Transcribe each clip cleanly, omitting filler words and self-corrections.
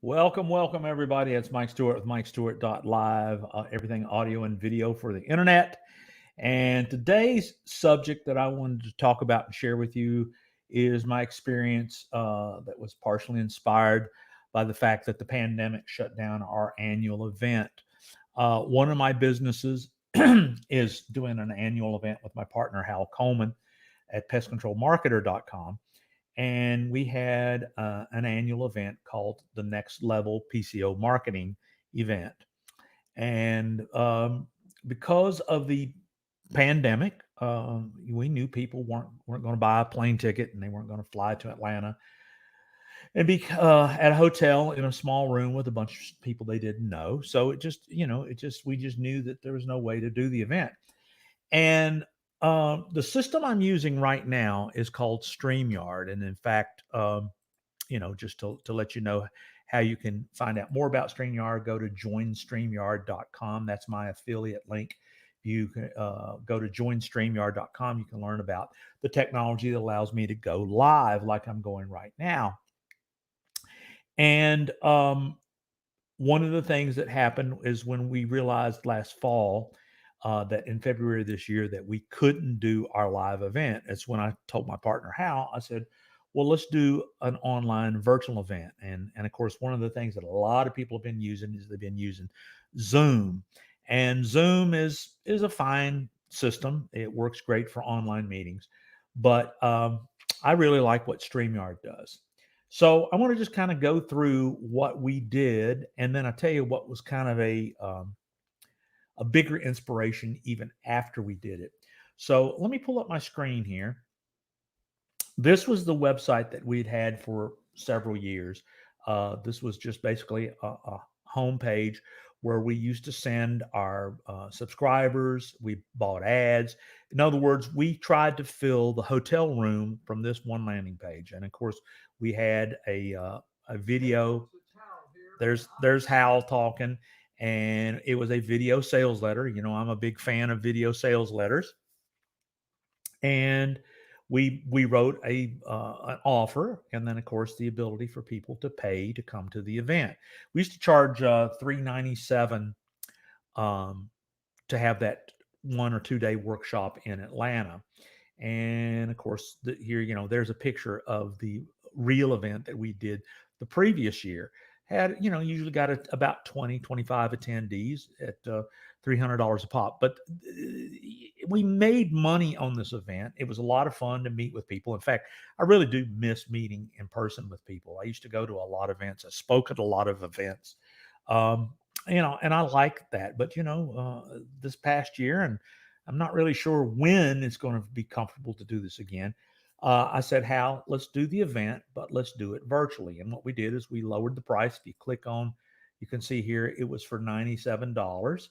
Welcome everybody. It's Mike Stewart with MikeStewart.live, everything audio and video for the internet. And today's subject that I wanted to talk about and share with you is my experience that was partially inspired by the fact that the pandemic shut down our annual event. One of my businesses is doing an annual event with my partner, Hopin, at pestcontrolmarketer.com. And we had an annual event called the Next Level PCO Marketing event. And because of the pandemic, we knew people weren't going to buy a plane ticket and they weren't going to fly to Atlanta and be at a hotel in a small room with a bunch of people they didn't know. So we just knew that there was no way to do the event. And the system I'm using right now is called Streamyard. And in fact, just to let you know how you can find out more about Streamyard, go to joinstreamyard.com. That's my affiliate link. You can go to joinstreamyard.com. You can learn about the technology that allows me to go live like I'm going right now. And one of the things that happened is when we realized last fall that in February of this year that we couldn't do our live event. It's when I told my partner Hal, I said, well, let's do an online virtual event. And of course, one of the things that a lot of people have been using is they've been using Zoom. And Zoom is a fine system. It works great for online meetings. But I really like what StreamYard does. So I want to just kind of go through what we did, and then I'll tell you what was kind of a bigger inspiration even after we did it. So let me pull up my screen here. This was the website that we'd had for several years. This was just basically a homepage where we used to send our subscribers. We bought ads. In other words, we tried to fill the hotel room from this one landing page. And of course, we had a video. There's Hal talking, and it was a video sales letter. You know, I'm a big fan of video sales letters, and we wrote an offer, and then of course the ability for people to pay to come to the event. We used to charge $397 to have that 1 or 2 day workshop in Atlanta. And of course, here, there's a picture of the real event that we did the previous year. Had, usually got about 20, 25 attendees at $300 a pop. But we made money on this event. It was a lot of fun to meet with people. In fact, I really do miss meeting in person with people. I used to go to a lot of events. I spoke at a lot of events. And I like that. But, this past year, and I'm not really sure when it's going to be comfortable to do this again. I said, Hal, let's do the event, but let's do it virtually. And what we did is we lowered the price. If you click on, you can see here, it was for $97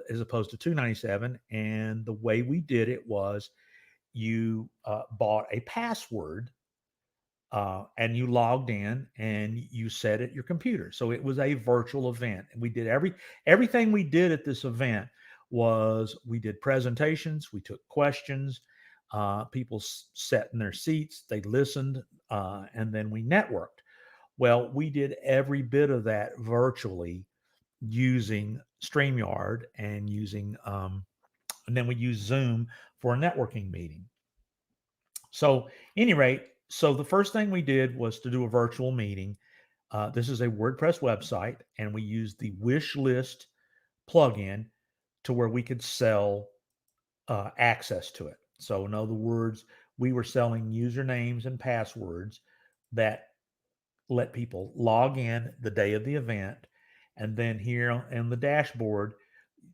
as opposed to $297. And the way we did it was you bought a password and you logged in and you set it at your computer. So it was a virtual event. And we did everything we did at this event was we did presentations, we took questions, people sat in their seats, they listened, and then we networked. Well, we did every bit of that virtually using StreamYard and and then we used Zoom for a networking meeting. So, any rate, so the first thing we did was to do a virtual meeting. This is a WordPress website, and we used the wish list plugin to where we could sell access to it. So in other words, we were selling usernames and passwords that let people log in the day of the event. And then here in the dashboard,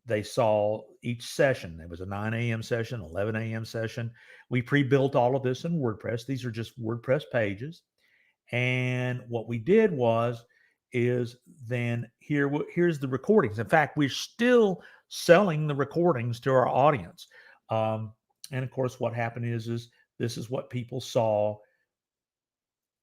they saw each session. There was a 9 a.m. session, 11 a.m. session. We pre-built all of this in WordPress. These are just WordPress pages. And what we did is then here's the recordings. In fact, we're still selling the recordings to our audience. And of course, what happened is this is what people saw.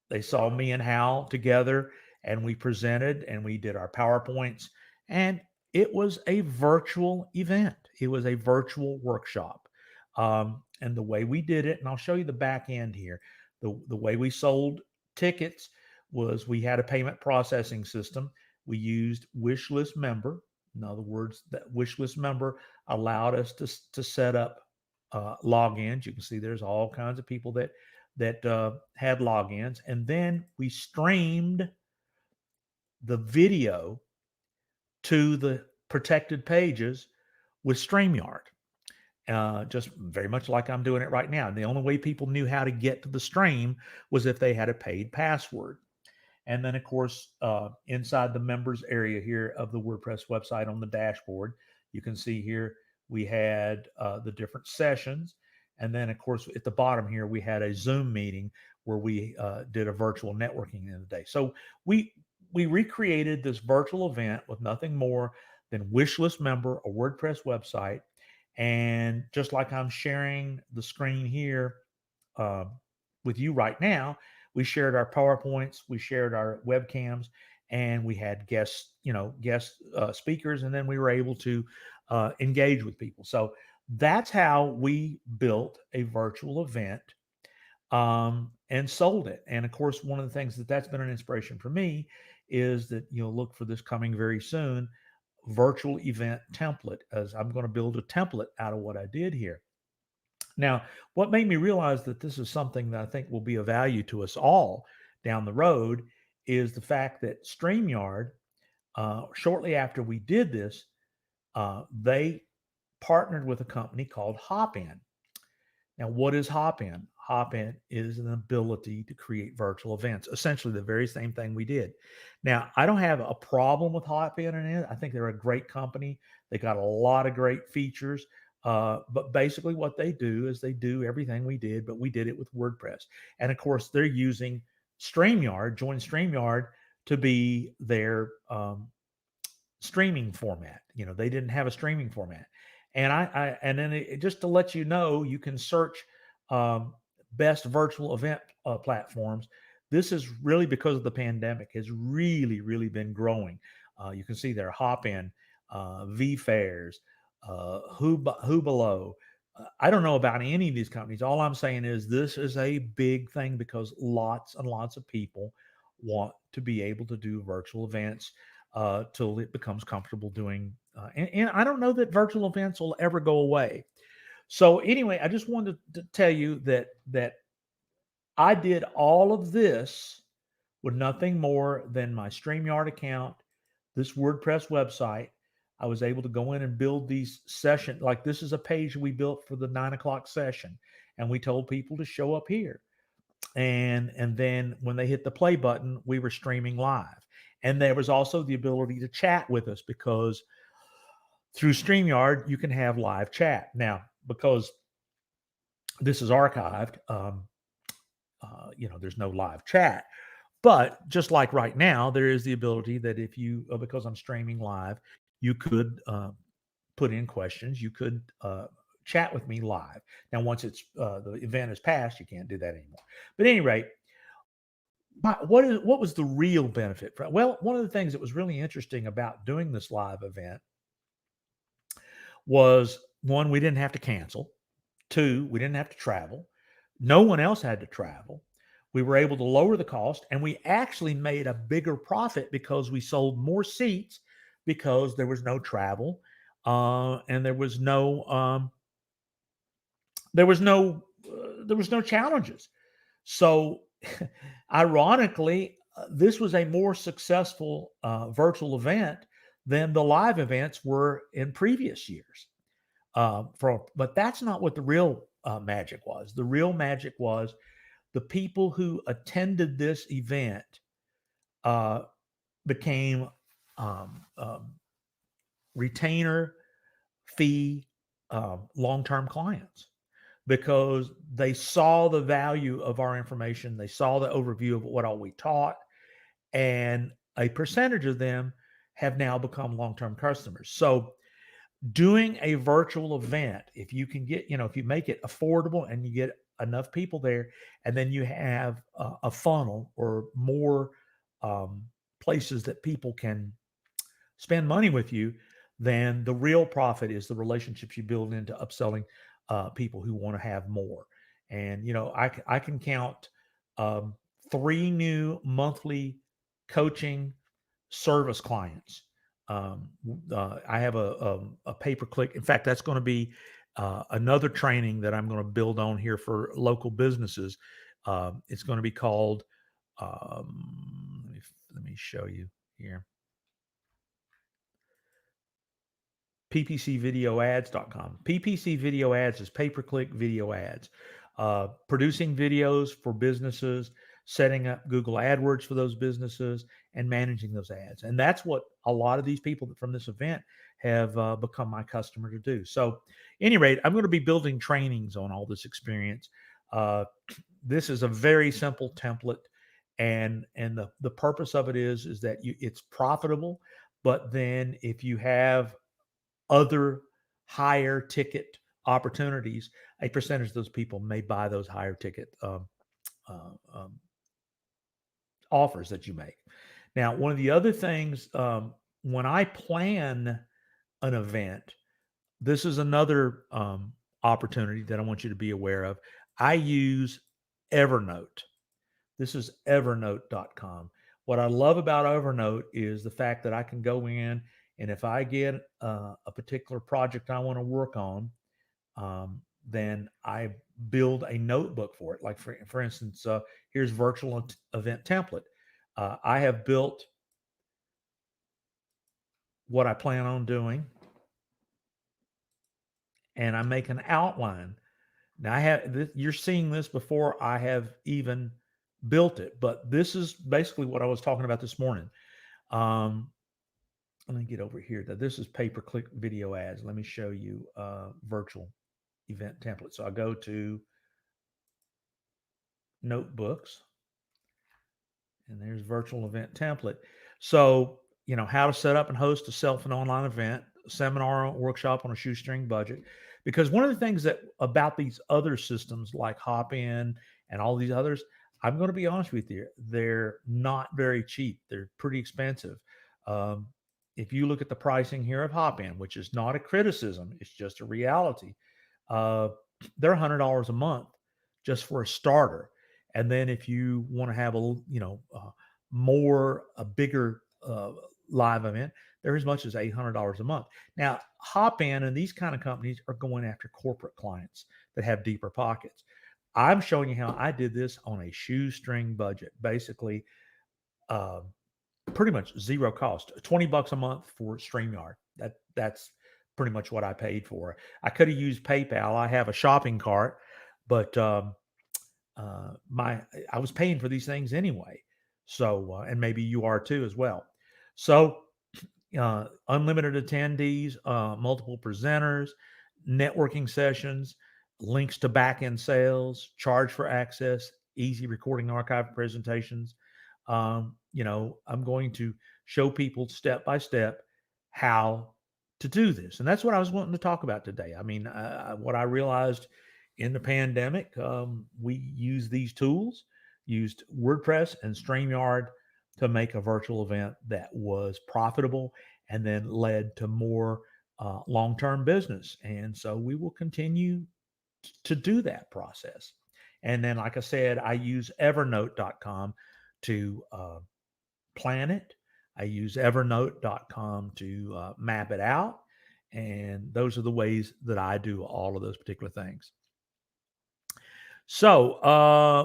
They saw me and Hal together, and we presented and we did our PowerPoints, and it was a virtual event. It was a virtual workshop. And the way we did it, and I'll show you the back end here, the way we sold tickets was we had a payment processing system. We used Wishlist Member. In other words, that Wishlist Member allowed us to set up logins. You can see there's all kinds of people that had logins, and then we streamed the video to the protected pages with Streamyard. Just very much like I'm doing it right now. And the only way people knew how to get to the stream was if they had a paid password. And then, of course, inside the members area here of the WordPress website on the dashboard, you can see here we had the different sessions. And then, of course, at the bottom here, we had a Zoom meeting where we did a virtual networking in the day. So we recreated this virtual event with nothing more than Wishlist Member, a WordPress website. And just like I'm sharing the screen here uh, with you right now, we shared our PowerPoints, we shared our webcams, and we had guest speakers, and then we were able to engage with people. So that's how we built a virtual event and sold it. And of course, one of the things that's been an inspiration for me is that you'll look for this coming very soon virtual event template, as I'm going to build a template out of what I did here. Now, what made me realize that this is something that I think will be of value to us all down the road is the fact that StreamYard, shortly after we did this, they partnered with a company called Hopin. Now, what is Hopin? Hopin is an ability to create virtual events, essentially the very same thing we did. Now, I don't have a problem with Hopin in it. I think they're a great company. They got a lot of great features. But basically, what they do is they do everything we did, but we did it with WordPress. And of course, they're using StreamYard, join StreamYard to be their streaming format. They didn't have a streaming format. And then just to let you know, you can search best virtual event platforms. This is really because of the pandemic has really been growing. You can see there Hopin, VFairs, Hubalo. I don't know about any of these companies. All I'm saying is this is a big thing because lots and lots of people want to be able to do virtual events till it becomes comfortable doing. And I don't know that virtual events will ever go away. So anyway, I just wanted to tell you that I did all of this with nothing more than my StreamYard account, this WordPress website. I was able to go in and build these sessions. Like this is a page we built for the 9 o'clock session, and we told people to show up here. And then when they hit the play button, we were streaming live. And there was also the ability to chat with us because through StreamYard, you can have live chat. Now, because this is archived, there's no live chat. But just like right now, there is the ability that if you, because I'm streaming live, you could put in questions. You could chat with me live. Now, once the event is passed, you can't do that anymore. But at any rate, what was the real benefit? Well, one of the things that was really interesting about doing this live event was, one, we didn't have to cancel. Two, we didn't have to travel. No one else had to travel. We were able to lower the cost, and we actually made a bigger profit because we sold more seats because there was no travel, and there was no challenges. So, ironically, this was a more successful virtual event than the live events were in previous years. But that's not what the real magic was. The real magic was the people who attended this event became retainer fee long-term clients because they saw the value of our information. They saw the overview of what all we taught, and a percentage of them have now become long-term customers. So doing a virtual event, if you can get, if you make it affordable and you get enough people there, and then you have a funnel or more places that people can spend money with you, then the real profit is the relationships you build into upselling people who want to have more. And I can count 3 new monthly coaching service clients. I have a pay-per-click. In fact, that's going to be another training that I'm going to build on here for local businesses. It's going to be called, let me show you here. ppcvideoads.com. PPC Video Ads is pay-per-click video ads. Producing videos for businesses, setting up Google AdWords for those businesses, and managing those ads. And that's what a lot of these people from this event have become my customer to do. So, at any rate, I'm going to be building trainings on all this experience. This is a very simple template, and the purpose of it is that it's profitable. But then if you have other higher ticket opportunities, a percentage of those people may buy those higher ticket uh, um, offers that you make. Now, one of the other things, when I plan an event, this is another opportunity that I want you to be aware of. I use Evernote. This is evernote.com. What I love about Evernote is the fact that I can go in, and if I get a particular project I want to work on, then I build a notebook for it. Like for instance, here's virtual event template. I have built what I plan on doing, and I make an outline. Now you're seeing this before I have even built it, but this is basically what I was talking about this morning. Um, let me get over here. This is pay-per-click video ads. Let me show you virtual event template. So I go to notebooks, and there's virtual event template. So, how to set up and host a self and online event, seminar, workshop on a shoestring budget. Because one of the things that about these other systems like Hopin and all these others, I'm going to be honest with you, they're not very cheap. They're pretty expensive. Um, if you look at the pricing here of Hopin, which is not a criticism, it's just a reality, uh, they're $100 a month just for a starter. And then if you want to have a bigger live event, they're as much as $800 a month. Now, Hopin and these kind of companies are going after corporate clients that have deeper pockets. I'm showing you how I did this on a shoestring budget, basically, uh, pretty much zero cost, $20 a month for Streamyard. That's pretty much what I paid for. I could have used PayPal. I have a shopping cart, but I was paying for these things anyway. So and maybe you are too as well. So unlimited attendees, multiple presenters, networking sessions, links to back end sales, charge for access, easy recording archive presentations. I'm going to show people step by step how to do this. And that's what I was wanting to talk about today. I mean, what I realized in the pandemic, we used these tools, used WordPress and StreamYard to make a virtual event that was profitable and then led to more long-term business. And so we will continue to do that process. And then, like I said, I use evernote.com to plan it. I use evernote.com to map it out. And those are the ways that I do all of those particular things. So,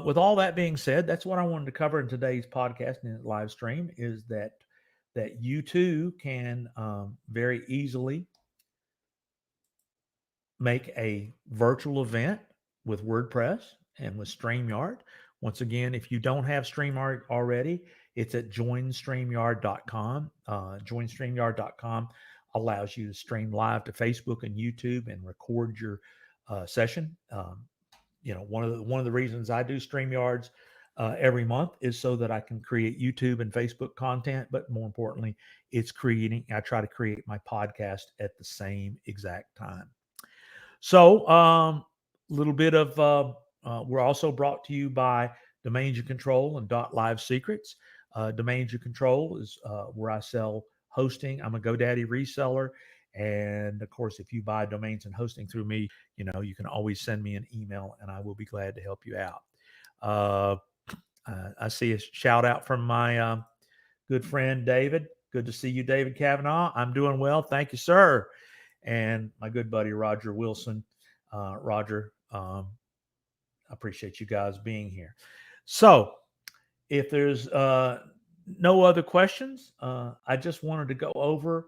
with all that being said, that's what I wanted to cover in today's podcast and live stream is that you too can very easily make a virtual event with WordPress and with StreamYard. Once again, if you don't have StreamYard already, it's at joinstreamyard.com. Joinstreamyard.com allows you to stream live to Facebook and YouTube and record your session. One of the reasons I do StreamYards every month is so that I can create YouTube and Facebook content, but more importantly, I try to create my podcast at the same exact time. So, a little bit of, we're also brought to you by Domains You Control and .live Secrets. Domains You Control is where I sell hosting. I'm a GoDaddy reseller. And of course, if you buy domains and hosting through me, you can always send me an email and I will be glad to help you out. I see a shout out from my good friend David. Good to see you, David Kavanaugh. I'm doing well. Thank you, sir. And my good buddy, Roger Wilson. Roger, I appreciate you guys being here. So if there's no other questions, I just wanted to go over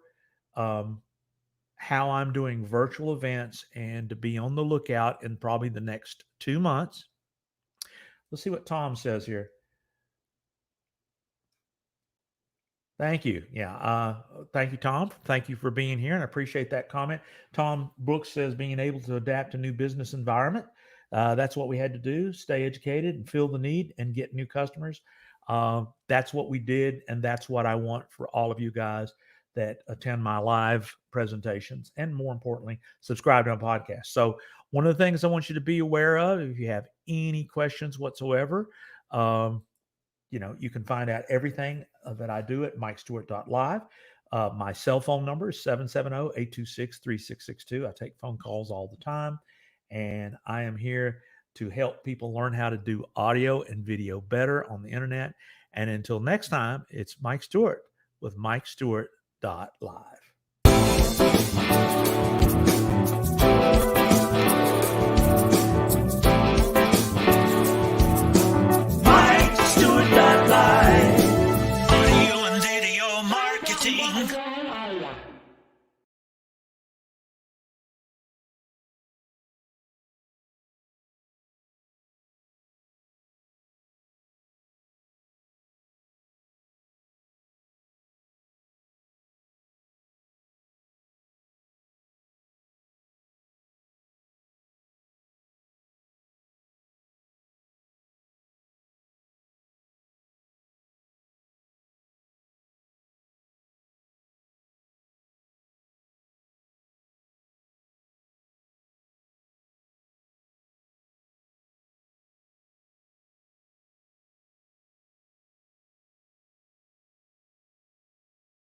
how I'm doing virtual events and to be on the lookout in probably the next 2 months. Let's see what Tom says here. Thank you. Yeah. Thank you, Tom. Thank you for being here, and I appreciate that comment. Tom Brooks says being able to adapt to new business environment. That's what we had to do: stay educated and fill the need and get new customers. That's what we did, and that's what I want for all of you guys that attend my live presentations, and more importantly, subscribe to my podcast. So, one of the things I want you to be aware of, if you have any questions whatsoever, you can find out everything that I do at mikestewart.live. My cell phone number is 770-826-3662. I take phone calls all the time, and I am here to help people learn how to do audio and video better on the internet. And until next time, it's Mike Stewart with mikestewart.live.